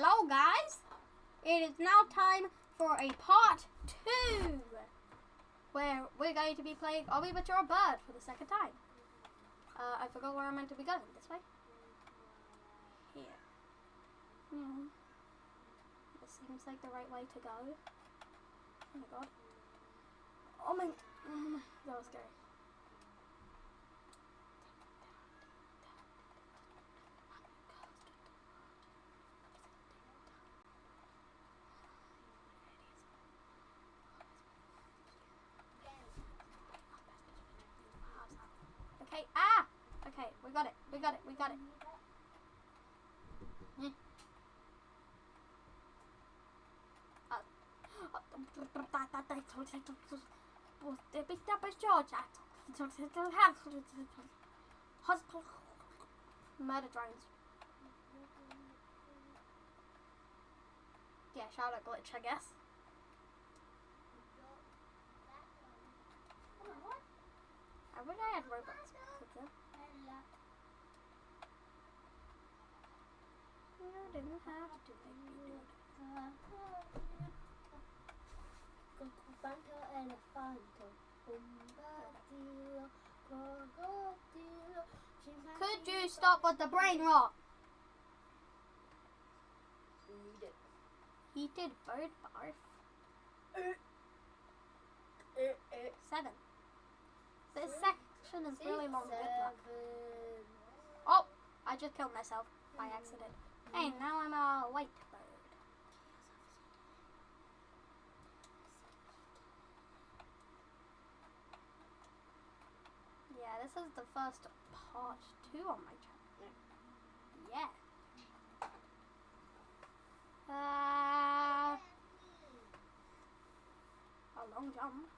Hello guys, it is now time for a part 2 where we're going to be playing Obby But You're a Bird for the second time. I forgot where I'm meant to be going. This way? Here. This seems like the right way to go. Oh my god. Oh my, that was scary. Okay, okay, we got it. Murder drones. Yeah, Charlotte glitch, I guess. I wish I had robots. You didn't have to make me do it. Could you stop with the brain rot? Heated bird barf. 7. This section is really long. Good luck. Oh, I just killed myself by accident. Hey, now I'm a white bird. Yeah, this is the first part 2 on my channel. Yeah. A long jump.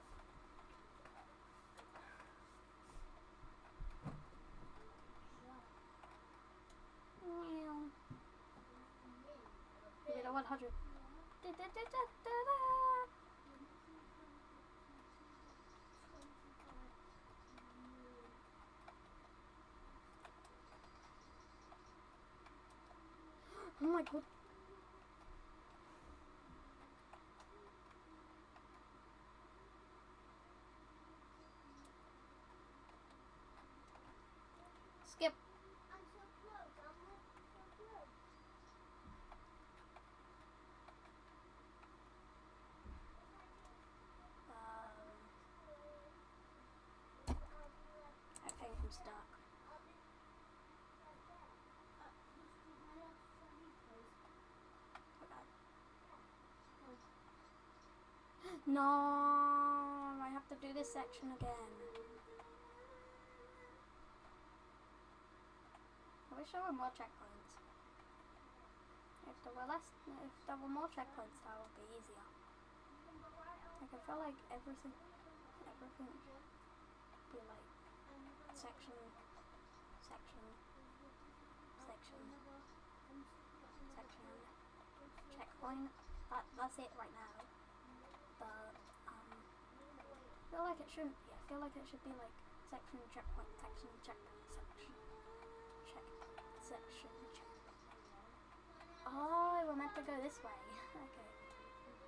You know 100. Oh my god. Skip. I think I'm stuck. No, I have to do this section again. I wish there were more checkpoints. If there were more checkpoints, that would be easier. Like, I feel like everything be like section, checkpoint. That's it right now. But I feel like it shouldn't be. I feel like it should be like section, checkpoint, section, checkpoint, section, checkpoint. Oh, we're meant to go this way. Okay.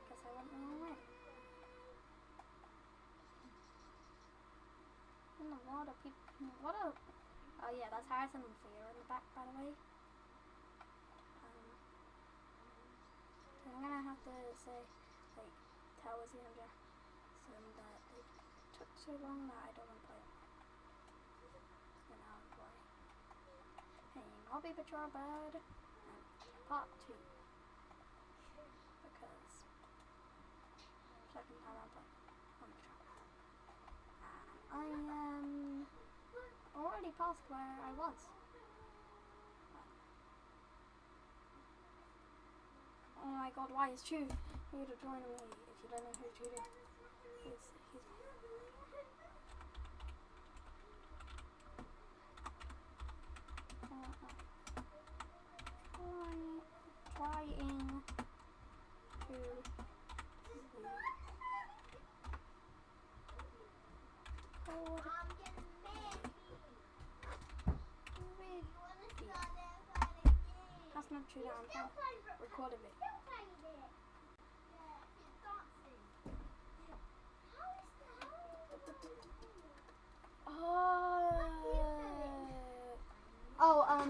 Guess I went the wrong way. In the water, people. What a. Oh yeah, that's Harrison and Fear in the back, by the way. So I'm gonna have to say, like, tell Wizzy and Jackson that it took so long that I don't want to play it. And now I'm playing. Hey, Obby But You're a Bird. And part 2. Because second time I'm playing on the channel. I am already past where I was. Oh my god, why is Chew here to join me? If you don't know who Chew is, he's trying to has Hasna Tudor, I'm recording it.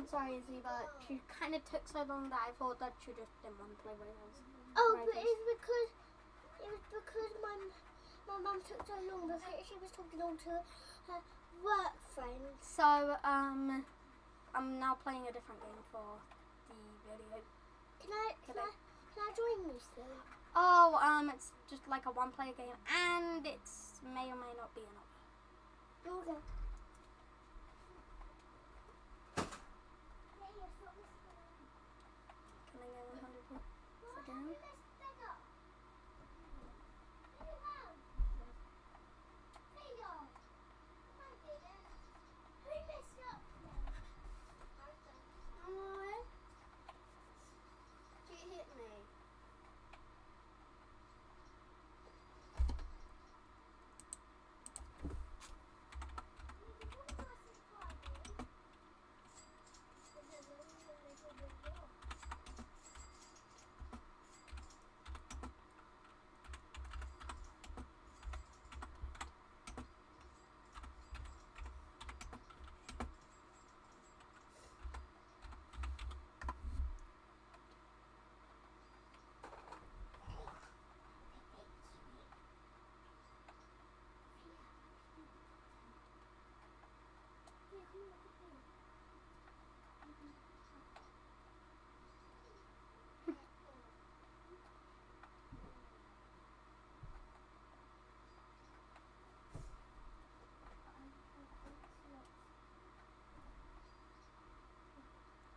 Sorry, Izzy, but she kind of took so long that I thought that she just didn't want to play with us. Oh, but it was because my mum took so long because she was talking on to her work friends. So, I'm now playing a different game for the video. Can I join you still? Oh, it's just like a one-player game, and it's may or may not be another. Okay. Can I get 100 again?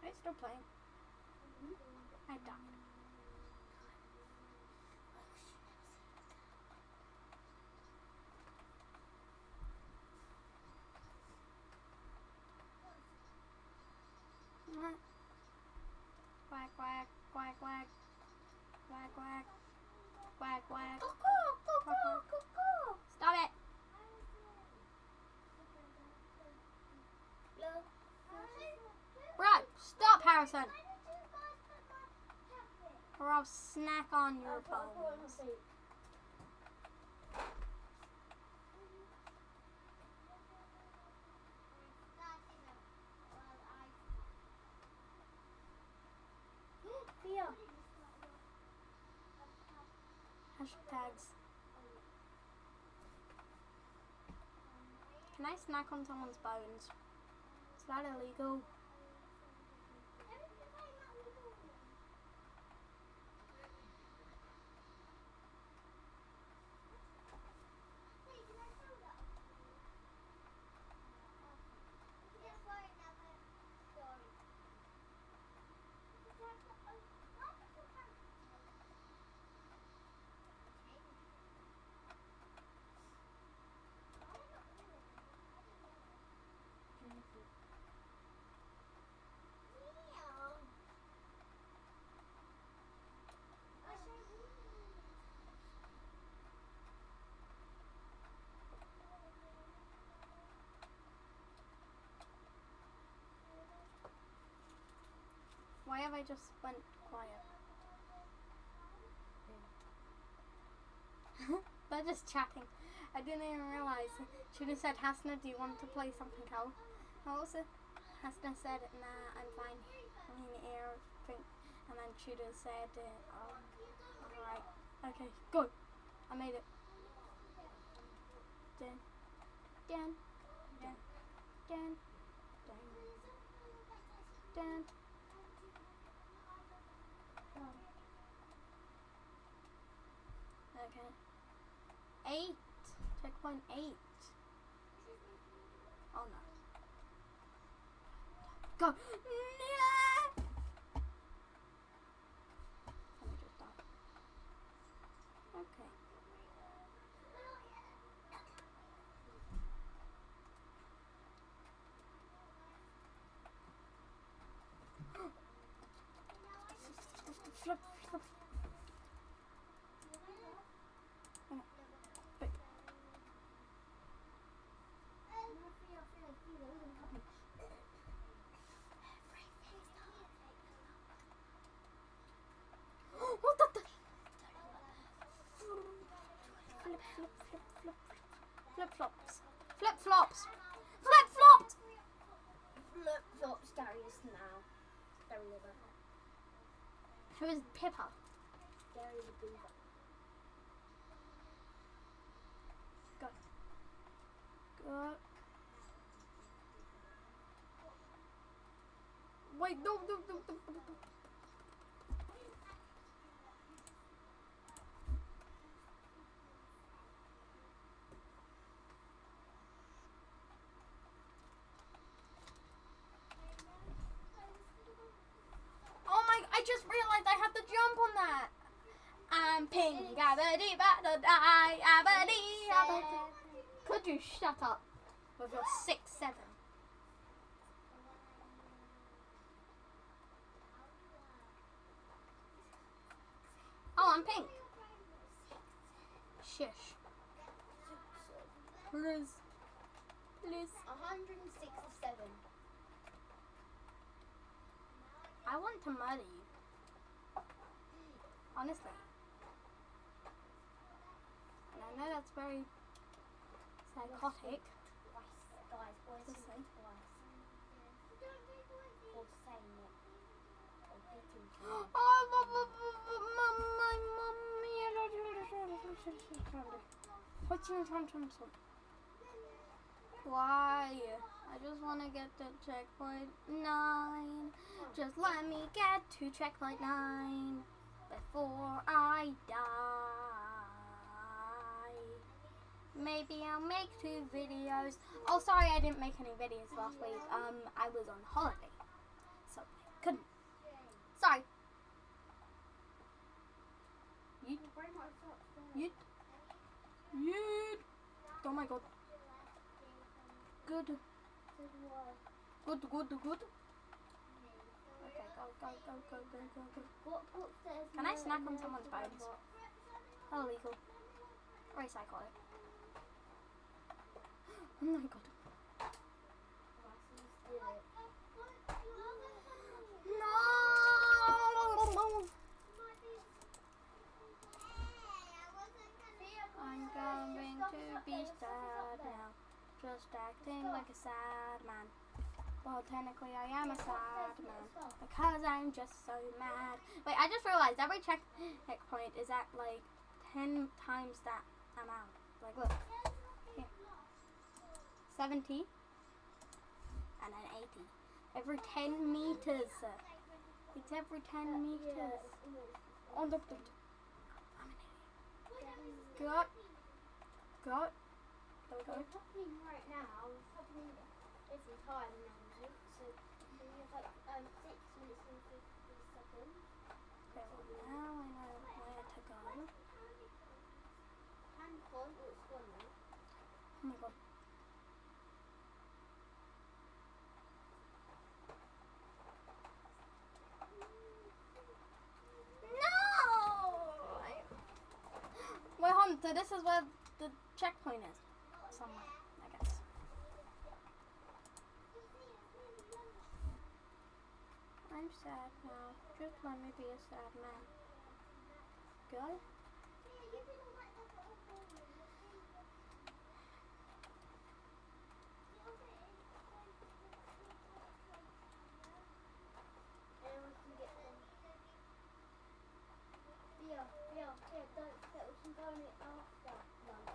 Are you still playing? I died. Quack, quack, quack, quack, quack, quack, quack, quack. Stop it! Right, stop, Harrison! Or I'll snack on your bones. Hashtags. Can I snack on someone's bones? Is that illegal? Why have I just went quiet? They're just chatting. I didn't even realise. Should have said, Hasna, do you want to play something else? Hasna said, nah, I'm fine. I mean, everything. And then Tudor said, oh, alright. Okay, go. I made it. Dun, dun, dun, dun, dun, dun. Okay. 8. Checkpoint 8. Oh no. Go. No! Let me just stop. Okay. Flip, flip. Flip-flops. Flip-flops. Flip-flops! Flip-flops, Darius now. Gary the Beaver. Who is Pippa? Gary the Beaver. Go. Go. Wait, no. Oh my, I just realized I have to jump on that. I'm pink, abadi bada die, abadi abadi. Could you shut up with your 6'7"? Oh, I'm pink. Shush. Please. 167. I want to murder you. Honestly. And I know that's very psychotic. Guys, boys, To say. twice. Or saying it. Or hitting it. Oh, my Why? I just want to get to checkpoint 9. Just let me get to checkpoint 9 before I die. Maybe I'll make 2 videos. Oh, sorry, I didn't make any videos last week. I was on holiday, so I couldn't. Sorry. Yeet. Oh my god. Good. Good. Okay, go. Can I snack on someone's bones? Illegal. Or psychotic. Oh my god. No! I'm going to be sad now. Just acting like a sad man. Well, technically I am a sad man. Because I'm just so mad. Wait, I just realized every checkpoint is at like 10 times that amount. Like, look. Here. 70. And then 80. Every 10 meters. It's every 10 meters. Oh, look. I'm an idiot. Go. Go. We're happening right now. It's happening every time now. So we have like 6 minutes and 50 seconds. Okay, well now I know where to go. Hand on, oh, it's gone now. Oh my god. No! Wait, hold on. So this is where the checkpoint is. Somewhere, I guess. I'm sad now. Just let me be a sad man. Go. Anyone can get them. Yeah, don't forget we can go on it after lunch.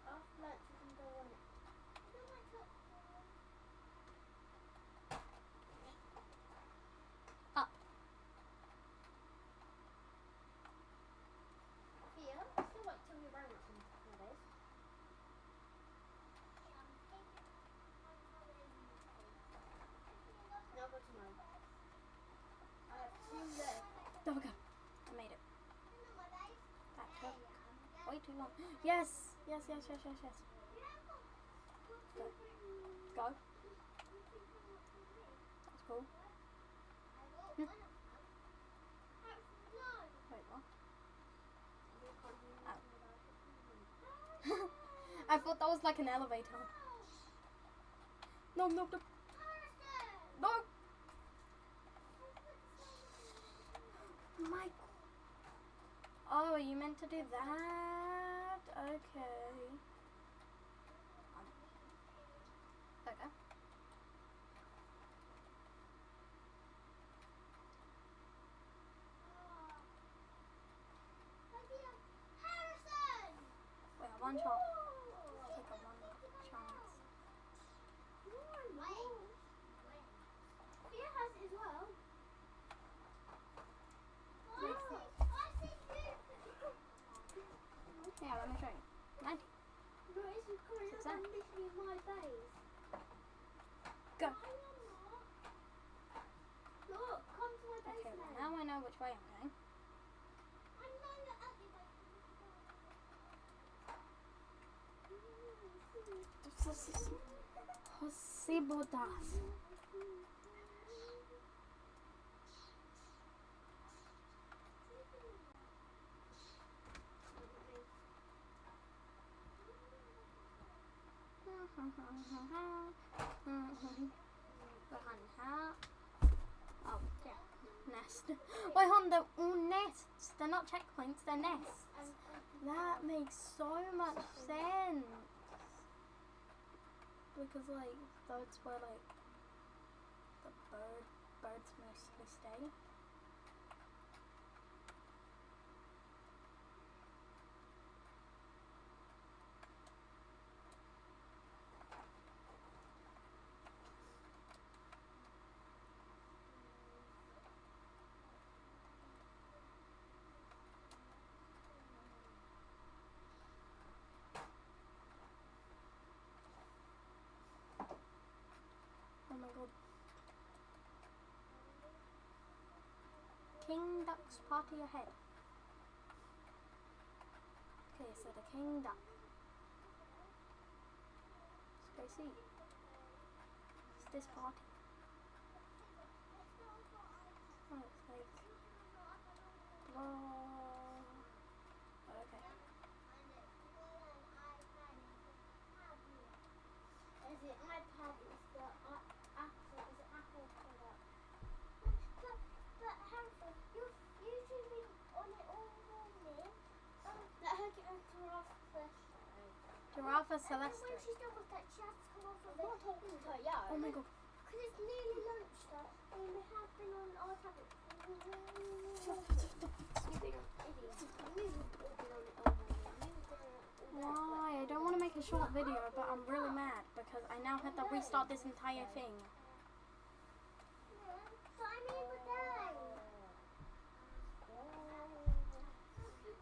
After lunch we can go on it. Up. Yeah, I still like Tommy Robinson nowadays. Now go to mine. I have 2 left. There we go. I made it. That took way too long. Yes. Go. Go. That's cool. Wait, what? Oh. I thought that was like an elevator. No. No. My. Oh, you meant to do that? Okay. Okay. Harrison! Wait, one shot. Take a one chance. He has it as well. Yeah, let me show you. 90. No, it's because I'm literally in my base. Go. Look, come to my base Okay, well, now. now I know which way I'm going. Possibilitas. Oh, yeah. Nest. Wait, hold on, they're all nests. They're not checkpoints, they're nests. That makes so much sense. Because, like, that's where, like, the birds mostly stay. Oh my god. King ducks party ahead. Okay, so the king duck. Let's go see. It's this party. Oh, it's like... Whoa. Okay. Is it iPad? Is the Apple? Is it Apple product? But Harrison, you've been on it all morning. Let her get into her first. Giraffe And then when Celeste. she's done with that, she has to come off of it. I'm not talking to her, yeah. Oh my god. Because it's nearly lunchtime and we have been on our tablet. Why? I don't want to make a short video, but I'm really mad because I now have to restart this entire thing.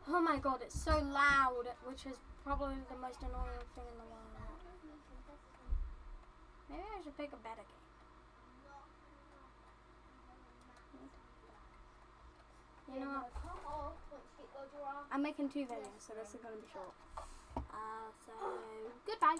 Oh my god, it's so loud, which is probably the most annoying thing in the world. Maybe I should pick a better game. You know what? I'm making 2 videos, so this is going to be short. So, goodbye.